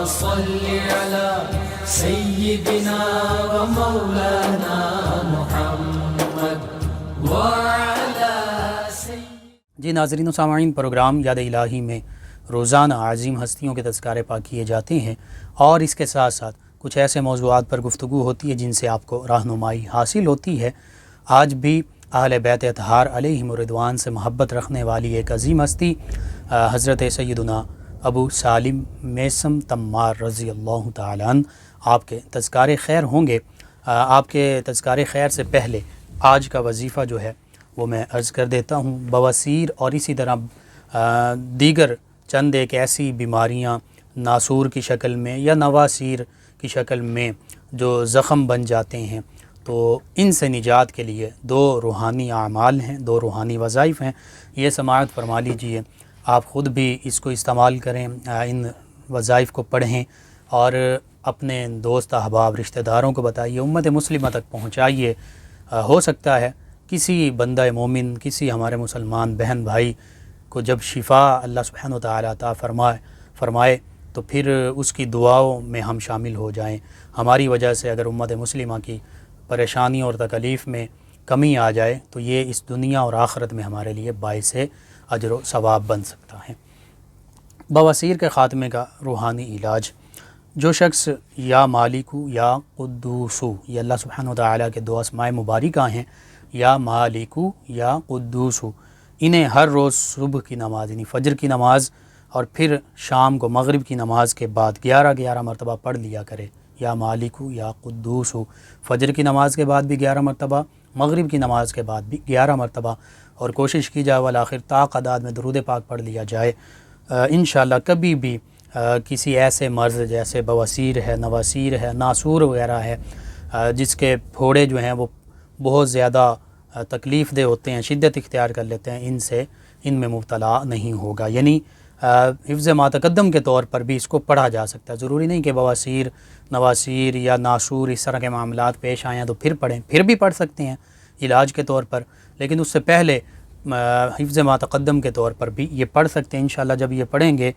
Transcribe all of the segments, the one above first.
صل على سيدنا ومولانا محمد وعلى جی ناظرین و سامعین، پروگرام یاد الہی میں روزانہ عظیم ہستیوں کے تذکارے پاک کیے جاتے ہیں اور اس کے ساتھ ساتھ کچھ ایسے موضوعات پر گفتگو ہوتی ہے جن سے آپ کو رہنمائی حاصل ہوتی ہے۔ آج بھی اہل بیت اطہار علیہم الرضوان سے محبت رکھنے والی ایک عظیم ہستی حضرت سیدنا ابو سالم میثم تمار رضی اللہ تعالیٰ عنہ، آپ کے تذکارے خیر ہوں گے۔ آپ کے تذکارے خیر سے پہلے آج کا وظیفہ جو ہے وہ میں عرض کر دیتا ہوں۔ بواسیر اور اسی طرح دیگر چند ایک ایسی بیماریاں ناسور کی شکل میں یا نواسیر کی شکل میں جو زخم بن جاتے ہیں، تو ان سے نجات کے لیے دو روحانی اعمال ہیں، دو روحانی وظائف ہیں، یہ سماعت فرما لیجئے۔ آپ خود بھی اس کو استعمال کریں، ان وظائف کو پڑھیں اور اپنے دوست احباب رشتہ داروں کو بتائیے، امت مسلمہ تک پہنچائیے۔ ہو سکتا ہے کسی بندہ مومن، کسی ہمارے مسلمان بہن بھائی کو جب شفا اللہ سبحانہ و تعالیٰ عطا فرمائے تو پھر اس کی دعاؤں میں ہم شامل ہو جائیں۔ ہماری وجہ سے اگر امت مسلمہ کی پریشانی اور تکلیف میں کمی آ جائے تو یہ اس دنیا اور آخرت میں ہمارے لیے باعث اجر و ثواب بن سکتا ہے۔ بواسیر کے خاتمے کا روحانی علاج، جو شخص یا مالکو یا قدوسو، یہ اللہ سبحانہ و تعالیٰ کے دو اسماء مبارکہ ہیں، یا مالکو یا قدوسو، انہیں ہر روز صبح کی نماز یعنی فجر کی نماز اور پھر شام کو مغرب کی نماز کے بعد 11 مرتبہ پڑھ لیا کرے۔ یا مالکو یا قدوسو، فجر کی نماز کے بعد بھی 11 مرتبہ، مغرب کی نماز کے بعد بھی 11 مرتبہ، اور کوشش کی جائے والآخر تعداد میں درود پاک پڑھ لیا جائے۔ انشاءاللہ کبھی بھی کسی ایسے مرض جیسے بواسیر ہے، نواسیر ہے، ناسور وغیرہ ہے، جس کے پھوڑے جو ہیں وہ بہت زیادہ تکلیف دہ ہوتے ہیں، شدت اختیار کر لیتے ہیں، ان میں مبتلا نہیں ہوگا۔ یعنی حفظ ما تقدم کے طور پر بھی اس کو پڑھا جا سکتا ہے، ضروری نہیں کہ بواسیر، نواسیر یا ناسور اس طرح کے معاملات پیش آئیں تو پھر پڑھیں، پھر بھی پڑھ سکتے ہیں علاج کے طور پر، لیکن اس سے پہلے حفظ ما تقدم کے طور پر بھی یہ پڑھ سکتے ہیں۔ انشاءاللہ جب یہ پڑھیں گے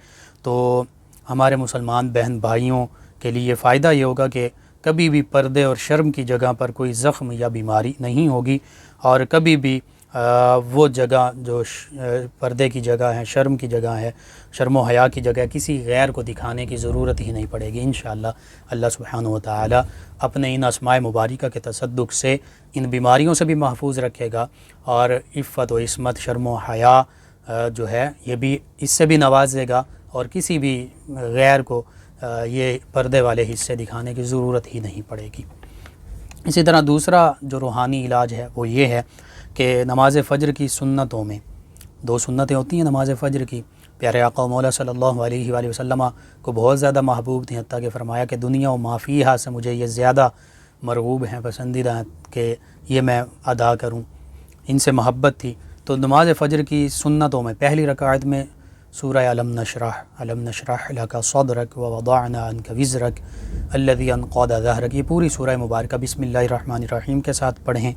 تو ہمارے مسلمان بہن بھائیوں کے لیے فائدہ یہ ہوگا کہ کبھی بھی پردے اور شرم کی جگہ پر کوئی زخم یا بیماری نہیں ہوگی، اور کبھی بھی وہ جگہ جو پردے کی جگہ ہے، شرم کی جگہ ہے، شرم و حیا کی جگہ، کسی غیر کو دکھانے کی ضرورت ہی نہیں پڑے گی۔ انشاءاللہ اللہ سبحانہ و تعالی اپنے ان اسماء مبارکہ کے تصدق سے ان بیماریوں سے بھی محفوظ رکھے گا، اور عفت و عصمت، شرم و حیا جو ہے یہ بھی اس سے بھی نوازے گا، اور کسی بھی غیر کو یہ پردے والے حصے دکھانے کی ضرورت ہی نہیں پڑے گی۔ اسی طرح دوسرا جو روحانی علاج ہے وہ یہ ہے کہ نماز فجر کی سنتوں میں دو سنتیں ہوتی ہیں نماز فجر کی، پیارے آقا و مولا صلی اللہ علیہ وآلہ وسلم کو بہت زیادہ محبوب تھیں، حتیٰ کہ فرمایا کہ دنیا و ما فیہا سے مجھے یہ زیادہ مرغوب ہیں، پسندیدہ ہیں کہ یہ میں ادا کروں، ان سے محبت تھی۔ تو نماز فجر کی سنتوں میں پہلی رکعت میں سورہ علم نشرح لک صدرک ووضعنا عنک وزرک الذی انقض ظہرک، یہ پوری سورہ مبارکہ بسم اللہ الرحمن الرحیم کے ساتھ پڑھیں،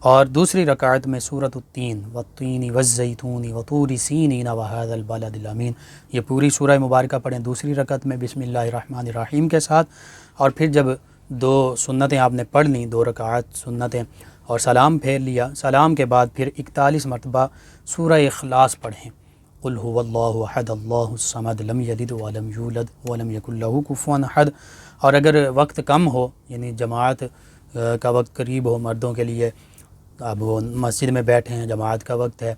اور دوسری رکعت میں سورۃ التین والتین والزیتون وطور سینین وہذا البلد الامین، یہ پوری سورہ مبارکہ پڑھیں دوسری رکعت میں بسم اللہ الرحمن الرحیم کے ساتھ، اور پھر جب دو سنتیں آپ نے پڑھ لیں، 2 رکعت سنتیں، اور سلام پھیر لیا، سلام کے بعد پھر 41 مرتبہ سورہ اخلاص پڑھیں، قل هو اللہ احد اللہ الصمد لم یلد ولم یولد ولم یکن لہ کفوا احد۔ اور اگر وقت کم ہو، یعنی جماعت کا وقت قریب ہو مردوں کے لیے، اب وہ مسجد میں بیٹھے ہیں، جماعت کا وقت ہے،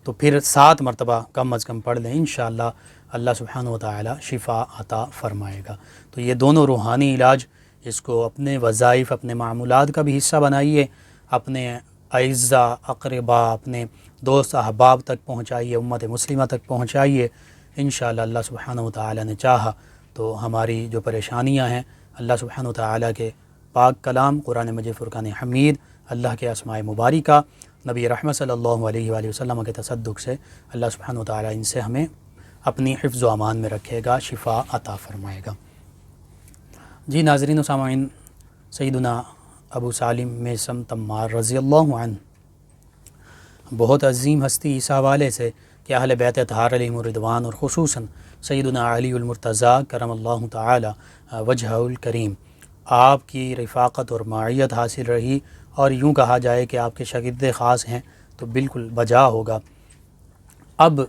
تو پھر 7 مرتبہ کم از کم پڑھ لیں، انشاءاللہ اللہ سبحانہ و تعالی شفا عطا فرمائے گا۔ تو یہ دونوں روحانی علاج، اس کو اپنے وظائف، اپنے معمولات کا بھی حصہ بنائیے، اپنے اعزاء اقربا، اپنے دوست احباب تک پہنچائیے، امت مسلمہ تک پہنچائیے۔ انشاءاللہ اللہ سبحانہ و تعالی نے چاہا تو ہماری جو پریشانیاں ہیں، اللہ سبحانہ و تعالی کے پاک کلام قرآن مجید فرقان حمید، اللہ کے اسماء مبارکہ، نبی رحمت صلی اللہ علیہ وآلہ وسلم کے تصدق سے اللہ سبحانہ و تعالی ان سے ہمیں اپنی حفظ و امان میں رکھے گا، شفا عطا فرمائے گا۔ جی ناظرین و سامعین، سیدنا ابو سالم میثم تمار رضی اللہ عنہ بہت عظیم ہستی اس حوالے سے کہ اہل بیت اطہار علیہم الرضوان اور خصوصاً سیدنا علی المرتضیٰ کرم اللہ تعالی وجہہ الکریم، آپ کی رفاقت اور معیت حاصل رہی، اور یوں کہا جائے کہ آپ کے شاگرد خاص ہیں تو بالکل بجا ہوگا۔ اب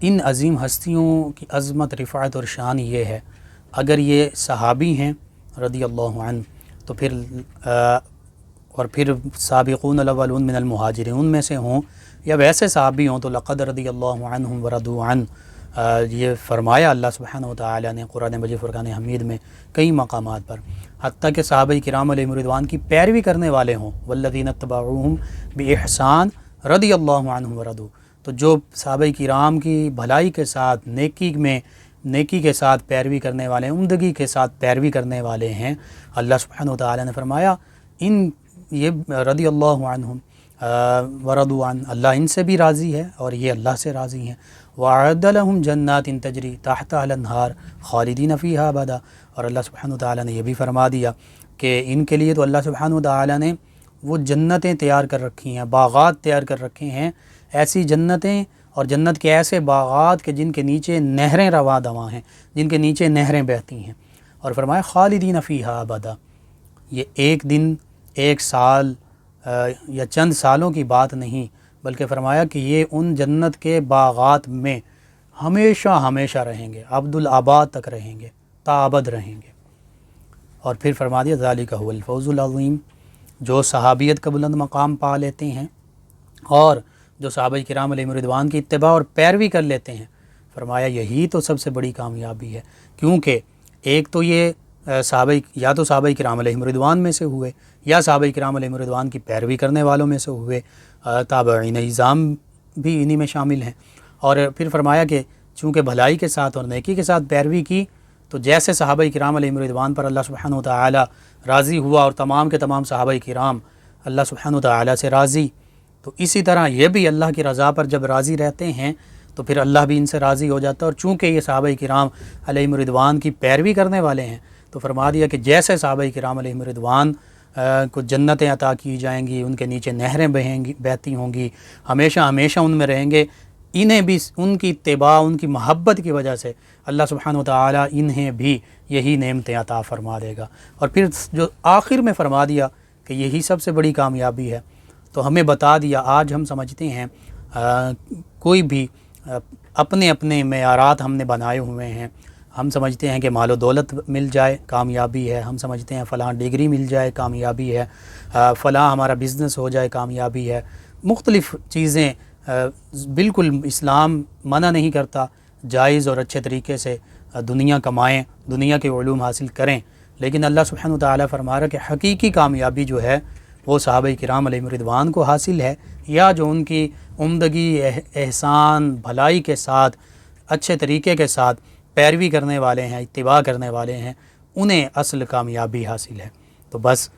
ان عظیم ہستیوں کی عظمت، رفعت اور شان یہ ہے، اگر یہ صحابی ہیں رضی اللہ عنہ تو پھر سابقون الاولون من المہاجرین میں سے ہوں، یا ویسے صحابی ہوں تو لقد رضی اللہ عنہم ورضوا عنہ، یہ فرمایا اللہ سبحانہ وتعالی نے قرآن مجید فرقان حمید میں کئی مقامات پر، حتیٰ کہ صحابہ کرام علیہم رضوان کی پیروی کرنے والے ہوں، والذین اتبعوہم بإحسان رضی اللہ عنہم ورضوا، تو جو صحابہ کرام کی بھلائی کے ساتھ نیکی کے ساتھ پیروی کرنے والے ہیں، عمدگی کے ساتھ پیروی کرنے والے ہیں، اللہ سبحانہ وتعالی نے فرمایا یہ رضی اللہ عنہم ورضوا عنہ، اللہ ان سے بھی راضی ہے اور یہ اللہ سے راضی ہیں، وَأَعَدَّ لَهُمْ جَنَّاتٍ تَجْرِي تَحْتَهَا الْأَنْهَارُ خَالِدِينَ فِيهَا أَبَدًا، اور اللہ سبحانہ وتعالی نے یہ بھی فرما دیا کہ ان کے لیے تو اللہ سبحانہ وتعالی نے وہ جنتیں تیار کر رکھی ہیں، باغات تیار کر رکھے ہیں، ایسی جنتیں اور جنت کے ایسے باغات کہ جن کے نیچے نہریں رواں دواں ہیں، جن کے نیچے نہریں بہتی ہیں، اور فرمایا خالدین فیہا ابدا، یہ ایک دن، ایک سال یا چند سالوں کی بات نہیں، بلکہ فرمایا کہ یہ ان جنت کے باغات میں ہمیشہ ہمیشہ رہیں گے، ابد الآباد تک رہیں گے، تابد رہیں گے۔ اور پھر فرما دیا ذالک هو الفوز العظیم، جو صحابیت کا بلند مقام پا لیتے ہیں اور جو صحابہ کرام علیہم رضوان کی اتباع اور پیروی کر لیتے ہیں، فرمایا یہی تو سب سے بڑی کامیابی ہے، کیونکہ ایک تو یہ یا تو صحابہ کرام علیہم رضوان میں سے ہوئے، یا صحابہ کرام علیہم رضوان کی پیروی کرنے والوں میں سے ہوئے، تابعین اعظام بھی انہی میں شامل ہیں، اور پھر فرمایا کہ چونکہ بھلائی کے ساتھ اور نیکی کے ساتھ پیروی کی تو جیسے صحابہ کرام علیہم رضوان پر اللہ سبحانہ وتعالی راضی ہوا اور تمام کے تمام صحابہ کرام اللہ سبحانہ وتعالی سے راضی، تو اسی طرح یہ بھی اللہ کی رضا پر جب راضی رہتے ہیں تو پھر اللہ بھی ان سے راضی ہو جاتا ہے، اور چونکہ یہ صحابہ کرام علیہم رضوان کی پیروی کرنے والے ہیں تو فرما دیا کہ جیسے صحابہ کرام علیہم رضوان کو جنتیں عطا کی جائیں گی، ان کے نیچے نہریں بہتی ہوں گی، ہمیشہ ہمیشہ ان میں رہیں گے، انہیں بھی ان کی اتباع، ان کی محبت کی وجہ سے اللہ سبحانہ وتعالی انہیں بھی یہی نعمتیں عطا فرما دے گا۔ اور پھر جو آخر میں فرما دیا کہ یہی سب سے بڑی کامیابی ہے، تو ہمیں بتا دیا، آج ہم سمجھتے ہیں کوئی بھی اپنے اپنے معیارات ہم نے بنائے ہوئے ہیں، ہم سمجھتے ہیں کہ مال و دولت مل جائے کامیابی ہے، ہم سمجھتے ہیں فلاں ڈگری مل جائے کامیابی ہے، فلاں ہمارا بزنس ہو جائے کامیابی ہے، مختلف چیزیں بالکل اسلام منع نہیں کرتا، جائز اور اچھے طریقے سے دنیا کمائیں، دنیا کے علوم حاصل کریں، لیکن اللہ سبحانہ وتعالی فرما رہا کہ حقیقی کامیابی جو ہے وہ صحابہ کرام علیہم رضوان کو حاصل ہے، یا جو ان کی عمدگی، احسان، بھلائی کے ساتھ، اچھے طریقے کے ساتھ پیروی کرنے والے ہیں، اتباع کرنے والے ہیں، انہیں اصل کامیابی حاصل ہے۔ تو بس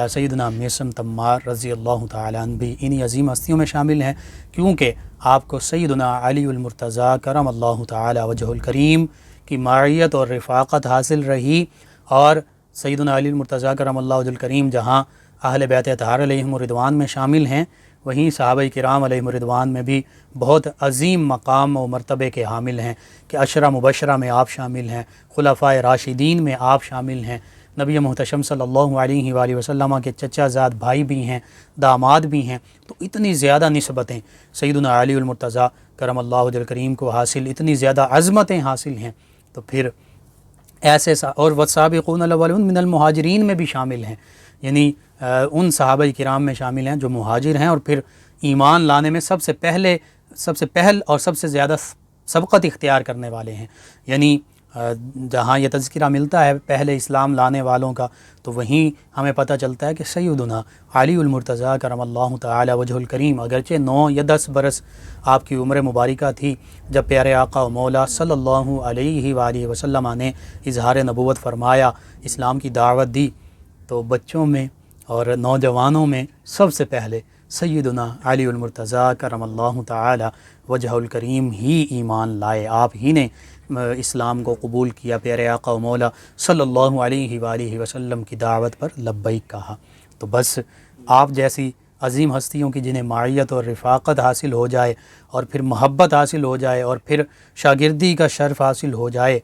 سیدنا میثم تمار رضی اللہ تعالیٰ عنہ بھی انہی عظیم ہستیوں میں شامل ہیں، کیونکہ آپ کو سیدنا علی المرتضیٰ کرم اللہ تعالی وجہ الکریم کی معیت اور رفاقت حاصل رہی، اور سیدنا علی المرتضیٰ کرم اللہ وجہ الکریم جہاں اہل بیت اطہار علیہم رضوان میں شامل ہیں، وہیں صحابہ کرام علیہم رضوان میں بھی بہت عظیم مقام و مرتبے کے حامل ہیں کہ عشرہ مبشرہ میں آپ شامل ہیں، خلفائے راشدین میں آپ شامل ہیں، نبی محتشم صلی اللہ علیہ وآلہ وسلم کے چچا زاد بھائی بھی ہیں، داماد بھی ہیں، تو اتنی زیادہ نسبتیں سیدنا علی المرتضیٰ کرم اللہ وجہ الکریم کو حاصل، اتنی زیادہ عظمتیں حاصل ہیں، تو پھر ایسے اور والسابقون الاولون من المہاجرین میں بھی شامل ہیں، یعنی ان صحابہ کرام میں شامل ہیں جو مہاجر ہیں اور پھر ایمان لانے میں سب سے پہل اور سب سے زیادہ سبقت اختیار کرنے والے ہیں، یعنی جہاں یہ تذکرہ ملتا ہے پہلے اسلام لانے والوں کا تو وہیں ہمیں پتہ چلتا ہے کہ سیدنا علی المرتضیٰ کرم اللہ تعالی وجہ الکریم اگرچہ 9 یا 10 برس آپ کی عمر مبارکہ تھی جب پیارے آقا و مولا صلی اللہ علیہ وآلہ وسلم نے اظہار نبوت فرمایا، اسلام کی دعوت دی، تو بچوں میں اور نوجوانوں میں سب سے پہلے سیدنا علی المرتضیٰ کرم اللہ تعالی وجہ الکریم ہی ایمان لائے، آپ ہی نے اسلام کو قبول کیا، پیارے آقا و مولا صلی اللہ علیہ وآلہ وسلم کی دعوت پر لبیک کہا۔ تو بس آپ جیسی عظیم ہستیوں کی جنہیں معیت اور رفاقت حاصل ہو جائے اور پھر محبت حاصل ہو جائے اور پھر شاگردی کا شرف حاصل ہو جائے،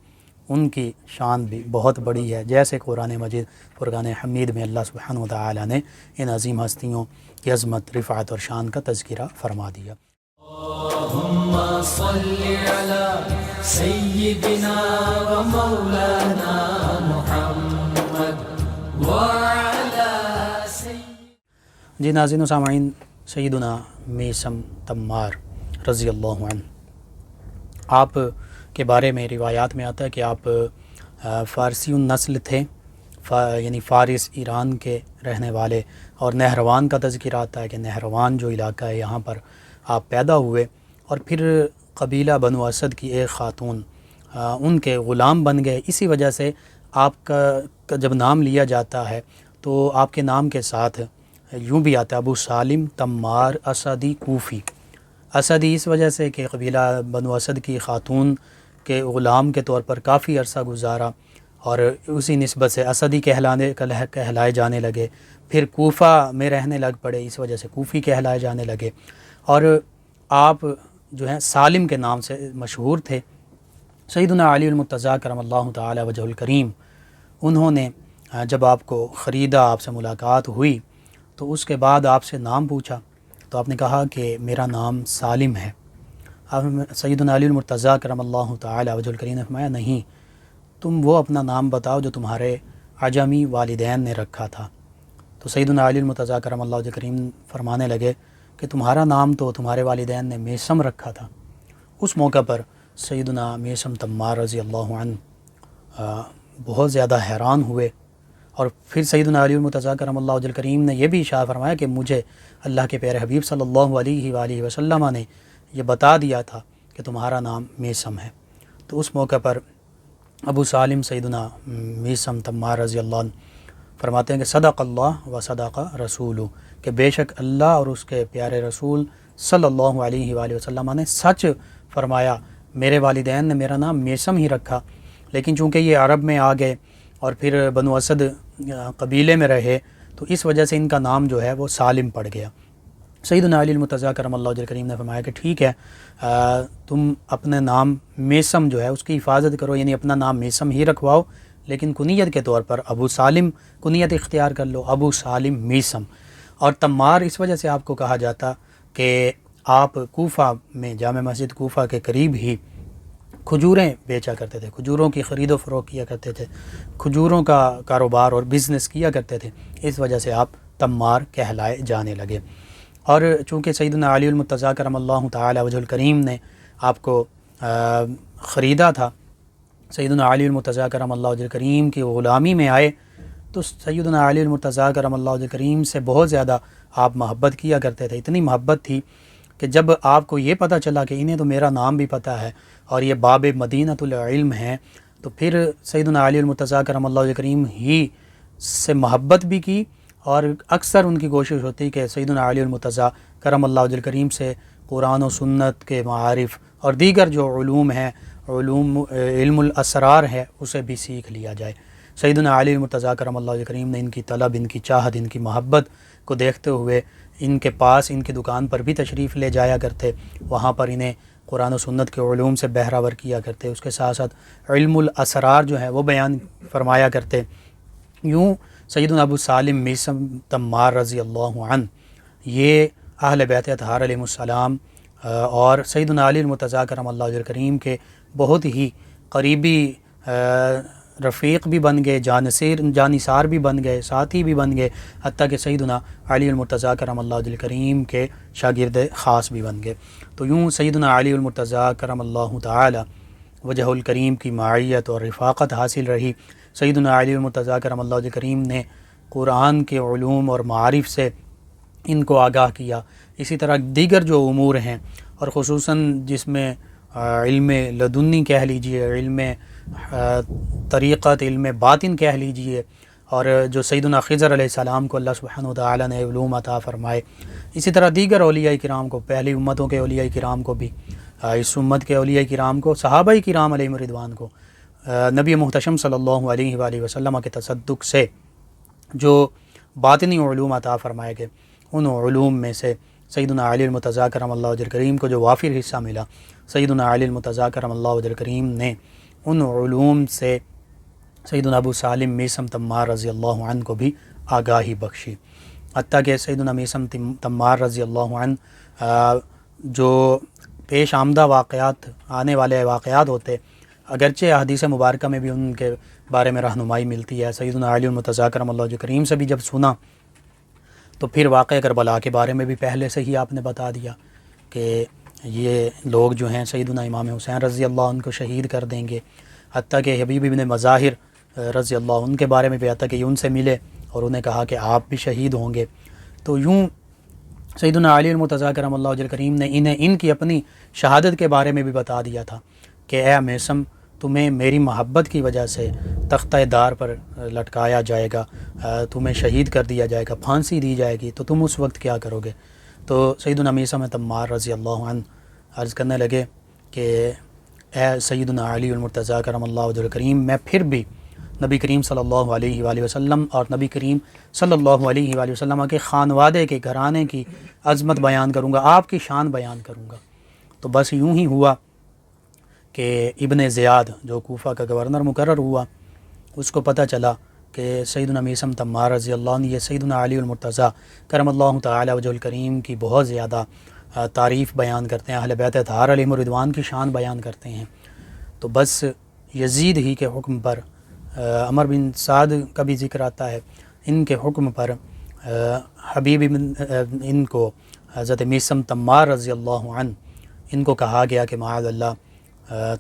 ان کی شان بھی بہت بڑی ہے، جیسے قرآن مجید فرقان حمید میں اللہ سبحانہ و تعالی نے ان عظیم ہستیوں کی عظمت، رفعت اور شان کا تذکرہ فرما دیا۔ اللہم صلی علی سیدنا و مولانا محمد وعلی سید۔ جی ناظرین و سامعین، سیدنا میثم تمار رضی اللہ عنہ، آپ کے بارے میں روایات میں آتا ہے کہ آپ فارسی النسل تھے، یعنی فارس ایران کے رہنے والے، اور نہروان کا تذکرہ آتا ہے کہ نہروان جو علاقہ ہے یہاں پر آپ پیدا ہوئے، اور پھر قبیلہ بنو اسد کی ایک خاتون ان کے غلام بن گئے۔ اسی وجہ سے آپ کا جب نام لیا جاتا ہے تو آپ کے نام کے ساتھ یوں بھی آتا ہے ابو سالم تمار اسدی کوفی۔ اسدی اس وجہ سے کہ قبیلہ بنو اسد کی خاتون کے غلام کے طور پر کافی عرصہ گزارا، اور اسی نسبت سے اسدی کہلائے جانے لگے، پھر کوفہ میں رہنے لگ پڑے، اس وجہ سے کوفی کہلائے جانے لگے، اور آپ جو ہیں سالم کے نام سے مشہور تھے۔ سیدنا علی المرتضیٰ کرم اللہ تعالی وجہ الکریم، انہوں نے جب آپ کو خریدا، آپ سے ملاقات ہوئی، تو اس کے بعد آپ سے نام پوچھا تو آپ نے کہا کہ میرا نام سالم ہے۔ سیدنا علی المرتضیٰ کرم اللہ تعالی وجہ الکریم نے فرمایا نہیں، تم وہ اپنا نام بتاؤ جو تمہارے عجمی والدین نے رکھا تھا۔ تو سیدنا علی المرتضیٰ کرم اللہ وجہ الکریم فرمانے لگے کہ تمہارا نام تو تمہارے والدین نے میثم رکھا تھا۔ اس موقع پر سیدنا میثم تمار رضی اللہ عنہ بہت زیادہ حیران ہوئے، اور پھر سیدنا علی المرتضیٰ کرم اللہ وجہ الکریم نے یہ بھی اشارہ فرمایا کہ مجھے اللہ کے پیارے حبیب صلی اللہ علیہ وآلہ وسلم نے یہ بتا دیا تھا کہ تمہارا نام میثم ہے۔ تو اس موقع پر ابو سالم سیدنا میثم تمار رضی اللہ عنہ فرماتے ہیں کہ صدق اللہ و صدق رسول، کہ بے شک اللہ اور اس کے پیارے رسول صلی اللہ علیہ وآلہ وسلم نے سچ فرمایا، میرے والدین نے میرا نام میثم ہی رکھا، لیکن چونکہ یہ عرب میں آ گئے اور پھر بنو اسد قبیلے میں رہے تو اس وجہ سے ان کا نام جو ہے وہ سالم پڑ گیا۔ سیدنا علی المرتضیٰ کرم اللہ وجہ الکریم نے فرمایا کہ ٹھیک ہے، تم اپنے نام میثم جو ہے اس کی حفاظت کرو، یعنی اپنا نام میثم ہی رکھواؤ، لیکن کنیت کے طور پر ابو سالم کنیت اختیار کر لو، ابو سالم میثم۔ اور تمار اس وجہ سے آپ کو کہا جاتا کہ آپ کوفہ میں جامع مسجد کوفہ کے قریب ہی کھجوریں بیچا کرتے تھے، کھجوروں کی خرید و فروخت کیا کرتے تھے، کھجوروں کا کاروبار اور بزنس کیا کرتے تھے، اس وجہ سے آپ تمار کہلائے جانے لگے۔ اور چونکہ سیدنا علی المرتضیٰ کرم اللہ تعالی وجہ الکریم نے آپ کو خریدا تھا، سیدنا علی المرتضیٰ کرم اللہ وجہ الکریم کی غلامی میں آئے، تو سیدنا علی المرتضیٰ کرم اللہ وجہ الکریم سے بہت زیادہ آپ محبت کیا کرتے تھے۔ اتنی محبت تھی کہ جب آپ کو یہ پتہ چلا کہ انہیں تو میرا نام بھی پتہ ہے اور یہ باب مدینۃ العلم ہیں، تو پھر سیدنا علی المرتضیٰ کرم اللہ وجہ الکریم ہی سے محبت بھی کی، اور اکثر ان کی کوشش ہوتی کہ سیدنا علی المرتضیٰ کرم اللہ وجہ الکریم سے قرآن و سنت کے معارف اور دیگر جو علوم ہیں، علم الاسرار ہے، اسے بھی سیکھ لیا جائے۔ سیدنا علی المرتضیٰ کرم اللہ وجہ الکریم نے ان کی طلب، ان کی چاہت، ان کی محبت کو دیکھتے ہوئے ان کے پاس، ان کی دکان پر بھی تشریف لے جایا کرتے، وہاں پر انہیں قرآن و سنت کے علوم سے بہراور کیا کرتے، اس کے ساتھ ساتھ علم الاسرار جو ہے وہ بیان فرمایا کرتے۔ یوں سیدنا ابو سالم میثم تمار رضی اللہ عنہ یہ اہل بیت اطہار علیہ السلام اور سیدنا علی المرتضیٰ کرم اللہ وجہ الکریم کے بہت ہی قریبی رفیق بھی بن گئے، جانثار بھی بن گئے، ساتھی بھی بن گئے، حتیٰ کہ سیدنا علی المرتضیٰ کرم اللہ وجہ الکریم کے شاگرد خاص بھی بن گئے۔ تو یوں سیدنا علی المرتضیٰ کرم اللہ تعالی وجہ الکریم کی معیت اور رفاقت حاصل رہی۔ سیدنا علی المرتضیٰ کرم اللہ وجہ الکریم نے قرآن کے علوم اور معارف سے ان کو آگاہ کیا، اسی طرح دیگر جو امور ہیں، اور خصوصاً جس میں علم لدنی کہہ لیجئے، علم طریقت، علم باطن کہہ لیجئے، اور جو سیدنا خضر علیہ السلام کو اللہ سبحانہ وتعالی نے علوم عطا فرمائے، اسی طرح دیگر اولیاء کرام کو، پہلی امتوں کے اولیاء کرام کو بھی، اس امت کے اولیاء کرام کو، صحابہ کرام علیہم رضوان کو نبی محتشم صلی اللہ علیہ وآلہ وسلم کے تصدق سے جو باطنی علوم عطا فرمائے گئے، ان علوم میں سے سیدنا علی المرتضیٰ کرم اللہ وجہ الکریم کو جو وافر حصہ ملا، سیدنا علی المرتضیٰ کرم اللہ وجہ الکریم نے ان علوم سے سیدنا ابو سالم میثم تمار رضی اللہ عنہ کو بھی آگاہی بخشی، حتیٰ کہ سیدنا میثم تمار رضی اللہ عنہ جو پیش آمدہ واقعات، آنے والے واقعات ہوتے، اگرچہ احادیث مبارکہ میں بھی ان کے بارے میں رہنمائی ملتی ہے، سیدنا علی المرتضیٰ کرم اللہ وجہ الکریم سے بھی جب سنا تو پھر واقعہ کربلا کے بارے میں بھی پہلے سے ہی آپ نے بتا دیا کہ یہ لوگ جو ہیں سیدنا امام حسین رضی اللہ عنہ کو شہید کر دیں گے، حتیٰ کہ حبیب ابن مظاہر رضی اللہ عنہ کے بارے میں بھی آتا کہ یہ ان سے ملے اور انہیں کہا کہ آپ بھی شہید ہوں گے۔ تو یوں سیدنا علی المرتضیٰ کرم اللہ وجہ الکریم نے انہیں ان کی اپنی شہادت کے بارے میں بھی بتا دیا تھا کہ اے میثم، تمہیں میری محبت کی وجہ سے تختہ دار پر لٹکایا جائے گا، تمہیں شہید کر دیا جائے گا، پھانسی دی جائے گی، تو تم اس وقت کیا کرو گے؟ تو سیدنا میثم تمار رضی اللہ عنہ عرض کرنے لگے کہ اے سیدنا علی المرتضیٰ کرم اللہ وجہ الکریم، میں پھر بھی نبی کریم صلی اللہ علیہ وآلہ وسلم اور نبی کریم صلی اللہ علیہ وآلہ وسلم کے خانوادے کے گھرانے کی عظمت بیان کروں گا، آپ کی شان بیان کروں گا۔ تو بس یوں ہی ہوا کہ ابن زیاد جو کوفہ کا گورنر مقرر ہوا، اس کو پتہ چلا کہ سیدنا میثم تمار رضی اللہ عنہ یہ سیدنا علی المرتضیٰ کرم اللہ تعالی وجہ الکریم کی بہت زیادہ تعریف بیان کرتے ہیں، اہل بیت اطہار علیہم الرضوان کی شان بیان کرتے ہیں۔ تو بس یزید ہی کے حکم پر، عمر بن سعد کا بھی ذکر آتا ہے، ان کے حکم پر حبیب ان کو حضرت میثم تمار رضی اللہ عنہ ان کو کہا گیا کہ معاذ اللہ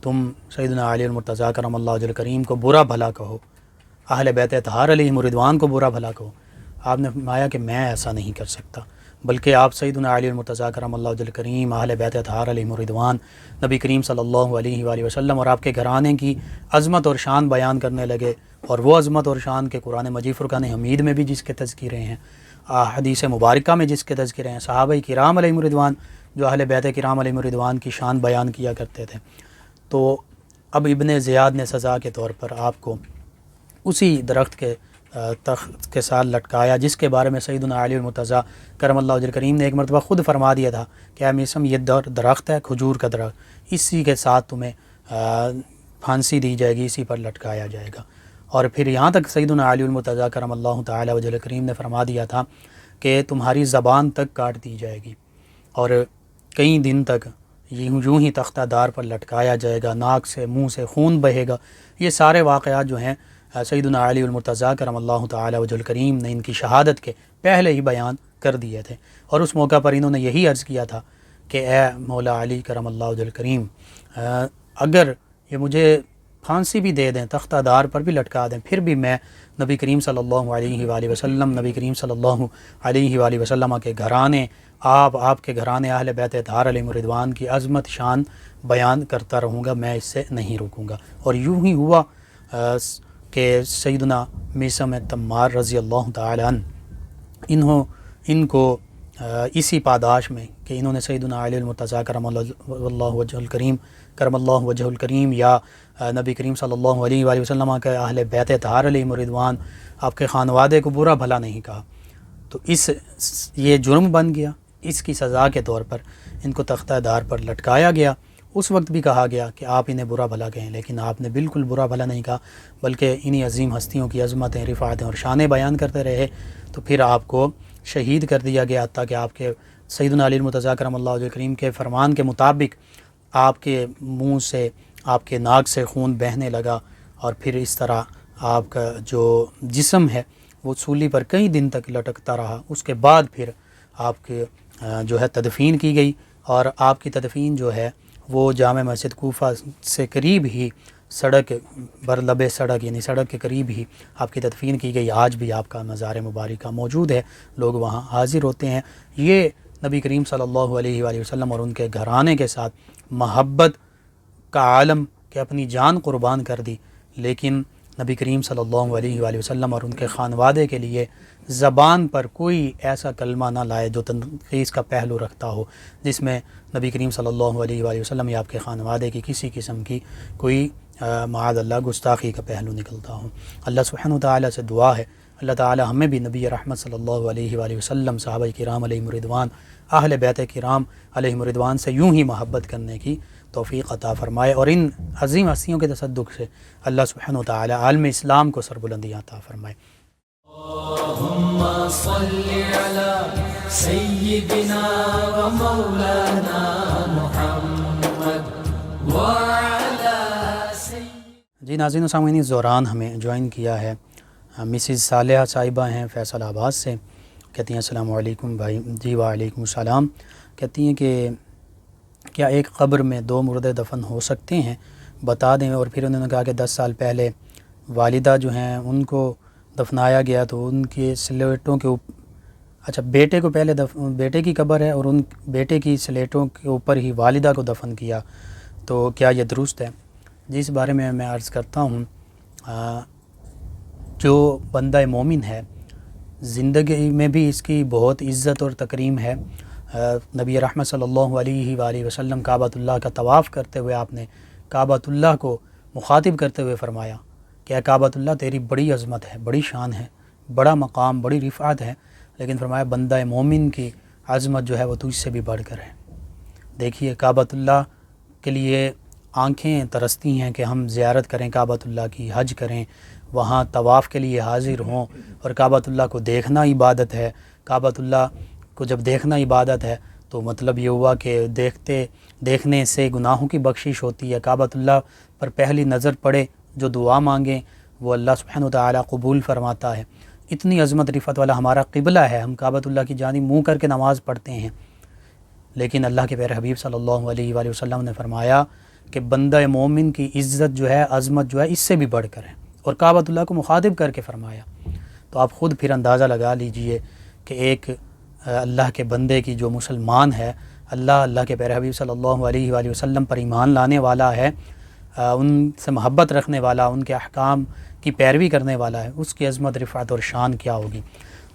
تم سیدنا علی المرتضیٰ کرم اللہ وجہ الکریم کو برا بھلا کہو، اہل بیت اطہار علیہم الرضوان کو برا بھلا کہو۔ آپ نے فرمایا کہ میں ایسا نہیں کر سکتا، بلکہ آپ سیدنا علی المرتضیٰ کرم اللہ وجہ الکریم، اہل بیت اطہار علیہم الرضوان، نبی کریم صلی اللہ علیہ وآلہ وسلم اور آپ کے گھرانے کی عظمت اور شان بیان کرنے لگے، اور وہ عظمت اور شان کے قرآن مجید فرقان حمید میں بھی جس کے تذکرے ہیں، حدیث مبارکہ میں جس کے تذکرے ہیں، صحابہ کرام علیہم الرضوان جو اہل بیت کرام علیہم الرضوان کی شان بیان کیا کرتے تھے۔ تو اب ابن زیاد نے سزا کے طور پر آپ کو اسی درخت کے تخت کے ساتھ لٹکایا جس کے بارے میں سیدنا علی المرتضیٰ کرم اللہ وجہ الکریم نے ایک مرتبہ خود فرما دیا تھا کہ اے میثم یہ درخت ہے، کھجور کا درخت، اسی کے ساتھ تمہیں پھانسی دی جائے گی، اسی پر لٹکایا جائے گا۔ اور پھر یہاں تک سیدنا علی المرتضیٰ کرم اللہ تعالی وجہ الکریم نے فرما دیا تھا کہ تمہاری زبان تک کاٹ دی جائے گی اور کئی دن تک یوں ہی تختہ دار پر لٹکایا جائے گا، ناک سے منہ سے خون بہے گا۔ یہ سارے واقعات جو ہیں سیدنا علی المرتضیٰ کرم اللہ تعالی وجہ الکریم نے ان کی شہادت کے پہلے ہی بیان کر دیے تھے، اور اس موقع پر انہوں نے یہی عرض کیا تھا کہ اے مولا علی کرم اللہ وجہ الکریم، اگر یہ مجھے پھانسی بھی دے دیں، تختہ دار پر بھی لٹکا دیں، پھر بھی میں نبی کریم صلی اللہ علیہ وآلہ وسلم، نبی کریم صلی اللہ علیہ وآلہ وسلم کے گھرانے، آپ کے گھرانے اہل بیت اطہار علیہم الرضوان کی عظمت شان بیان کرتا رہوں گا، میں اس سے نہیں رکوں گا۔ اور یوں ہی ہوا کہ سیدنا میثم تمار رضی اللہ تعالی عنہ ان کو اسی پاداش میں کہ انہوں نے سیدنا علی المرتضیٰ کرم اللہ وجہ الکریم یا نبی کریم صلی اللہ علیہ وآلہ وسلم کے اہل بیت اطہار علیہم الرضوان آپ کے خانوادے کو برا بھلا نہیں کہا، تو یہ جرم بن گیا۔ اس کی سزا کے طور پر ان کو تختہ دار پر لٹکایا گیا۔ اس وقت بھی کہا گیا کہ آپ انہیں برا بھلا کہیں، لیکن آپ نے بالکل برا بھلا نہیں کہا، بلکہ انہی عظیم ہستیوں کی عظمتیں، رفعتیں اور شانیں بیان کرتے رہے۔ تو پھر آپ کو شہید کر دیا گیا، تاکہ آپ کے سیدنا علی المرتضیٰ کرم اللہ وجہ الکریم کے فرمان کے مطابق آپ کے منہ سے، آپ کے ناک سے خون بہنے لگا، اور پھر اس طرح آپ کا جو جسم ہے وہ سولی پر کئی دن تک لٹکتا رہا۔ اس کے بعد پھر آپ کے جو ہے تدفین کی گئی، اور آپ کی تدفین جو ہے وہ جامع مسجد کوفہ سے قریب ہی سڑک برلب سڑک، یعنی سڑک کے قریب ہی آپ کی تدفین کی گئی۔ آج بھی آپ کا مزار مبارکہ موجود ہے، لوگ وہاں حاضر ہوتے ہیں۔ یہ نبی کریم صلی اللہ علیہ وآلہ وسلم اور ان کے گھرانے کے ساتھ محبت کا عالم کہ اپنی جان قربان کر دی، لیکن نبی کریم صلی اللہ علیہ وآلہ وسلم اور ان کے خانوادے کے لیے زبان پر کوئی ایسا کلمہ نہ لائے جو تنقیص کا پہلو رکھتا ہو، جس میں نبی کریم صلی اللہ علیہ وآلہ وسلم یا آپ کے خانوادے کی کسی قسم کی کوئی معاذ اللہ گستاخی کا پہلو نکلتا ہو۔ اللہ سبحانہ و تعالیٰ سے دعا ہے اللہ تعالی ہمیں بھی نبی رحمت صلی اللہ علیہ وآلہ وسلم، صحابہ کرام علیہم رضوان، اہل بیت کرام علیہم رضوان سے یوں ہی محبت کرنے کی توفیق عطا فرمائے، اور ان عظیم ہستیوں کے تصدق سے اللہ سبحانہ وتعالی عالم اسلام کو سربلندیاں عطا فرمائے۔ اللہم صلی علی سیدنا و مولانا محمد وعلی سیدنا۔ جی ناظرین و سامعین، اس دوران ہمیں جوائن کیا ہے مسز صالحہ صاحبہ ہیں فیصل آباد سے، کہتی ہیں السلام علیکم بھائی۔ جی وعلیکم السلام۔ کہتی ہیں کہ کیا ایک قبر میں 2 مردے دفن ہو سکتے ہیں، بتا دیں۔ اور پھر انہوں نے کہا کہ 10 سال پہلے والدہ جو ہیں ان کو دفنایا گیا تو ان کے سلیٹوں کے اچھا بیٹے کو پہلے بیٹے کی قبر ہے اور ان بیٹے کی سلیٹوں کے اوپر ہی والدہ کو دفن کیا، تو کیا یہ درست ہے؟ جی اس بارے میں عرض کرتا ہوں، جو بندہ مومن ہے زندگی میں بھی اس کی بہت عزت اور تکریم ہے۔ نبی رحمت صلی اللہ علیہ وآلہ وسلم کعبۃ اللہ کا طواف کرتے ہوئے آپ نے کعبۃ اللہ کو مخاطب کرتے ہوئے فرمایا کہ اے کعبۃ اللہ تیری بڑی عظمت ہے، بڑی شان ہے، بڑا مقام، بڑی رفعت ہے، لیکن فرمایا بندہ مومن کی عظمت جو ہے وہ تجھ سے بھی بڑھ کر ہے۔ دیکھیے کعبۃ اللہ کے لیے آنکھیں ترستی ہیں کہ ہم زیارت کریں کعبۃ اللہ کی، حج کریں، وہاں طواف کے لیے حاضر ہوں، اور کعبۃ اللہ کو دیکھنا عبادت ہے۔ کعبۃ اللہ کو جب دیکھنا عبادت ہے تو مطلب یہ ہوا کہ دیکھنے سے گناہوں کی بخشش ہوتی ہے۔ کعبۃ اللہ پر پہلی نظر پڑے، جو دعا مانگیں وہ اللہ سبحانہ وتعالی قبول فرماتا ہے۔ اتنی عظمت رفعت والا ہمارا قبلہ ہے، ہم کعبۃ اللہ کی جانب منہ کر کے نماز پڑھتے ہیں، لیکن اللہ کے پیارے حبیب صلی اللہ علیہ وآلہ وسلم نے فرمایا کہ بندہ مومن کی عزت جو ہے، عظمت جو ہے، اس سے بھی بڑھ کر ہے، اور کعبۃ اللہ کو مخاطب کر کے فرمایا۔ تو آپ خود پھر اندازہ لگا لیجئے کہ ایک اللہ کے بندے کی جو مسلمان ہے، اللہ کے پیارے حبیب صلی اللہ علیہ وآلہ وسلم پر ایمان لانے والا ہے، ان سے محبت رکھنے والا، ان کے احکام کی پیروی کرنے والا ہے، اس کی عظمت رفعت اور شان کیا ہوگی۔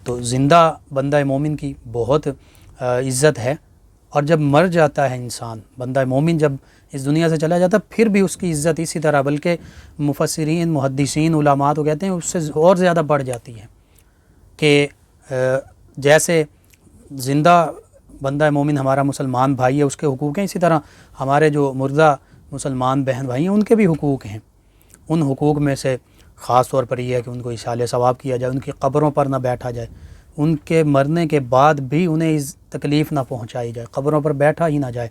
تو زندہ بندہ مومن کی بہت عزت ہے، اور جب مر جاتا ہے انسان، بندہ مومن جب اس دنیا سے چلا جاتا ہے پھر بھی اس کی عزت اسی طرح، بلکہ مفسرین، محدثین، علماء تو کہتے ہیں اس سے اور زیادہ بڑھ جاتی ہے، کہ جیسے زندہ بندہ مومن ہمارا مسلمان بھائی ہے، اس کے حقوق ہیں، اسی طرح ہمارے جو مردہ مسلمان بہن بھائی ہیں ان کے بھی حقوق ہیں۔ ان حقوق میں سے خاص طور پر یہ ہے کہ ان کو ایصال ثواب کیا جائے، ان کی قبروں پر نہ بیٹھا جائے، ان کے مرنے کے بعد بھی انہیں تکلیف نہ پہنچائی جائے، قبروں پر بیٹھا ہی نہ جائے۔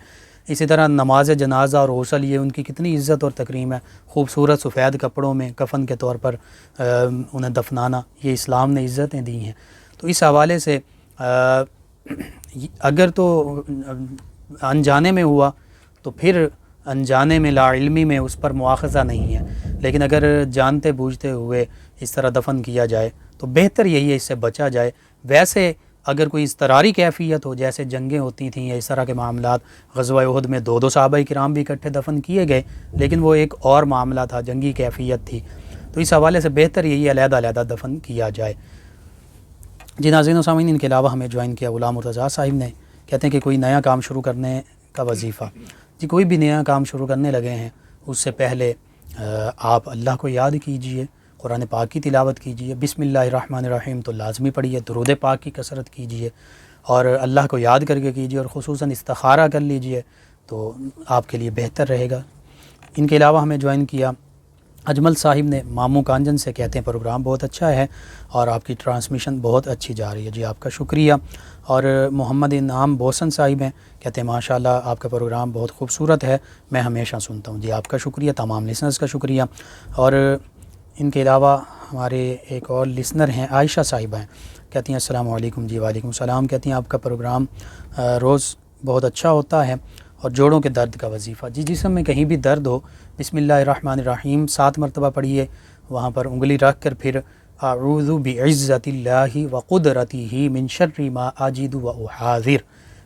اسی طرح نماز جنازہ اور غسل، یہ ان کی کتنی عزت اور تکریم ہے، خوبصورت سفید کپڑوں میں کفن کے طور پر انہیں دفنانا، یہ اسلام نے عزتیں دی ہیں۔ تو اس حوالے سے اگر تو انجانے میں ہوا تو پھر انجانے میں، لا علمی میں اس پر مواخذہ نہیں ہے، لیکن اگر جانتے بوجھتے ہوئے اس طرح دفن کیا جائے تو بہتر یہی ہے اس سے بچا جائے۔ ویسے اگر کوئی اضطراری کیفیت ہو، جیسے جنگیں ہوتی تھیں یا اس طرح کے معاملات، غزوہ احد میں 2 صحابہ کرام بھی اکٹھے دفن کیے گئے، لیکن وہ ایک اور معاملہ تھا، جنگی کیفیت تھی، تو اس حوالے سے بہتر یہی علیحدہ علیحدہ دفن کیا جائے۔ جی ناظرین و سامعین، ان کے علاوہ ہمیں جوائن کیا غلام مرتضیٰ صاحب نے، کہتے ہیں کہ کوئی نیا کام شروع کرنے کا وظیفہ۔ جی کوئی بھی نیا کام شروع کرنے لگے ہیں اس سے پہلے آپ اللہ کو یاد کیجئے، قرآن پاک کی تلاوت کیجئے، بسم اللہ الرحمن الرحیم تو لازمی پڑھیے، درود پاک کی کثرت کیجئے، اور اللہ کو یاد کر کے کیجئے، اور خصوصاً استخارہ کر لیجئے تو آپ کے لیے بہتر رہے گا۔ ان کے علاوہ ہمیں جوائن کیا اجمل صاحب نے ماموں کانجن سے، کہتے ہیں پروگرام بہت اچھا ہے اور آپ کی ٹرانسمیشن بہت اچھی جا رہی ہے، جی آپ کا شکریہ۔ اور محمد انعام بوسن صاحب ہیں، کہتے ہیں ماشاءاللہ آپ کا پروگرام بہت خوبصورت ہے، میں ہمیشہ سنتا ہوں، جی آپ کا شکریہ، تمام لسنرز کا شکریہ۔ اور ان کے علاوہ ہمارے ایک اور لسنر ہیں عائشہ صاحبہ ہیں، کہتی ہیں السلام علیکم۔ جی وعلیکم السلام۔ کہتی ہیں آپ کا پروگرام روز بہت اچھا ہوتا ہے، اور جوڑوں کے درد کا وظیفہ، جی جسم میں کہیں بھی درد ہو، بسم اللہ الرحمن الرحیم 7 مرتبہ پڑھیے، وہاں پر انگلی رکھ کر پھر اعوذ بعزت اللہ وقدرتہ من شر ما اجد واحاذر،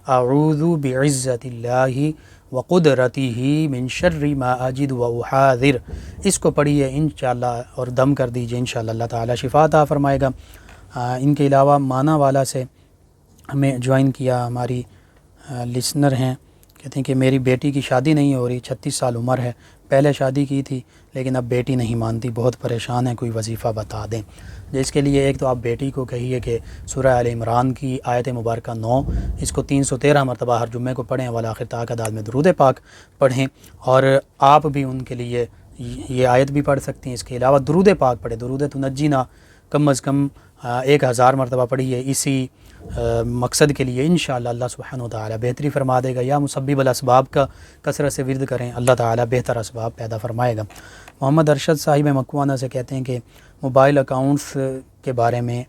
اعوذ بعزت اللہ وقدرتہ من شر ما اجد واحاذر، اس کو پڑھیے انشاءاللہ اور دم کر دیجئے، انشاءاللہ اللہ تعالی شفا عطا فرمائے گا۔ ان کے علاوہ مانا والا سے ہمیں جوائن کیا ہماری لسنر ہیں، کہتے ہیں کہ میری بیٹی کی شادی نہیں ہو رہی، 36 سال عمر ہے، پہلے شادی کی تھی لیکن اب بیٹی نہیں مانتی، بہت پریشان ہے، کوئی وظیفہ بتا دیں۔ جس کے لیے ایک تو آپ بیٹی کو کہیے کہ سورہ آل عمران کی آیت مبارکہ 9 اس کو 313 مرتبہ ہر جمعے کو پڑھیں، والآخر تا کا داد میں درود پاک پڑھیں، اور آپ بھی ان کے لیے یہ آیت بھی پڑھ سکتی ہیں۔ اس کے علاوہ درود پاک پڑھیں، درود تنجینا کم از کم 1000 مرتبہ پڑھیے اسی مقصد کے لیے، انشاءاللہ اللہ سبحانہ وتعالی بہتری فرما دے گا۔ یا مسبب الاسباب کا کثرت سے ورد کریں، اللہ تعالی بہتر اسباب پیدا فرمائے گا۔ محمد ارشد صاحب مکوانہ سے کہتے ہیں کہ موبائل اکاؤنٹس کے بارے میں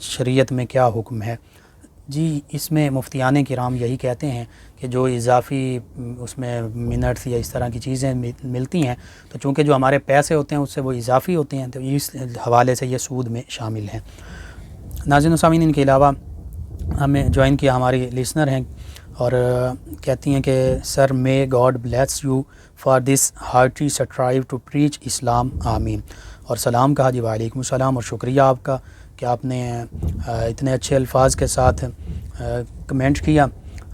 شریعت میں کیا حکم ہے؟ جی، اس میں مفتیان کرام یہی کہتے ہیں کہ جو اضافی اس میں منٹس یا اس طرح کی چیزیں ملتی ہیں، تو چونکہ جو ہمارے پیسے ہوتے ہیں اس سے وہ اضافی ہوتے ہیں، تو اس حوالے سے یہ سود میں شامل ہیں۔ ناظرین و سامعین، ان کے علاوہ ہمیں جوائن کیا ہماری لسنر ہیں اور کہتی ہیں کہ sir may God bless you for this hearty strive to preach Islam, آمین۔ اور سلام کہا۔ جی وعلیکم السلام، اور شکریہ آپ کا کہ آپ نے اتنے اچھے الفاظ کے ساتھ کمنٹ کیا۔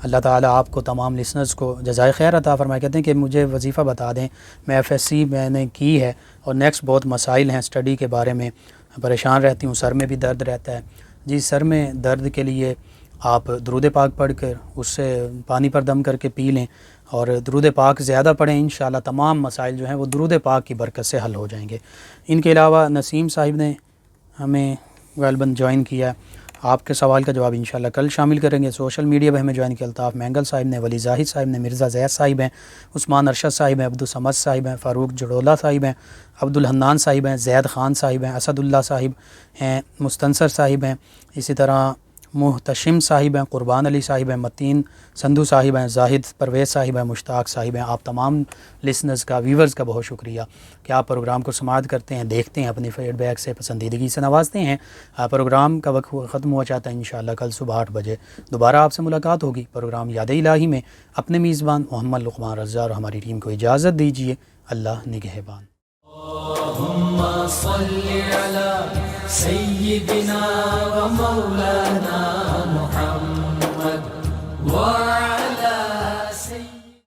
اللہ تعالیٰ آپ کو تمام لسنرز کو جزائے خیر عطا فرمائے۔ کہتے ہیں کہ مجھے وظیفہ بتا دیں، میں FSC میں نے کی ہے اور نیکسٹ بہت مسائل ہیں اسٹڈی کے بارے میں، پریشان رہتی ہوں، سر میں بھی درد رہتا ہے۔ جی، سر میں درد کے لیے آپ درود پاک پڑھ کر اس سے پانی پر دم کر کے پی لیں اور درود پاک زیادہ پڑھیں، انشاءاللہ تمام مسائل جو ہیں وہ درود پاک کی برکت سے حل ہو جائیں گے۔ ان کے علاوہ نسیم صاحب نے ہمیں غالباً جوائن کیا، آپ کے سوال کا جواب انشاءاللہ کل شامل کریں گے۔ سوشل میڈیا پہ ہمیں جوائن کیا الطاف مینگل صاحب نے، ولی زاہد صاحب نے، مرزا زید صاحب ہیں، عثمان ارشد صاحب ہیں، عبدالصمد صاحب ہیں، فاروق جڑولہ صاحب ہیں، عبدالحنان صاحب ہیں، زید خان صاحب ہیں، اسد اللہ صاحب ہیں، مستنصر صاحب ہیں، اسی طرح محتشم صاحب ہیں، قربان علی صاحب ہیں، متین سندھو صاحب ہیں، زاہد پرویز صاحب ہیں، مشتاق صاحب ہیں۔ آپ تمام لسنرز کا، ویورز کا بہت شکریہ کہ آپ پروگرام کو سماعت کرتے ہیں، دیکھتے ہیں، اپنی فیڈ بیک سے پسندیدگی سے نوازتے ہیں۔ پروگرام کا وقت ختم ہوا چاہتا ہے، انشاءاللہ کل صبح 8 بجے دوبارہ آپ سے ملاقات ہوگی پروگرام یاد الہی میں۔ اپنے میزبان محمد لقمان رضا اور ہماری ٹیم کو اجازت دیجیے۔ اللہ نگہبان۔ اللهم صل على سيدنا ومولانا محمد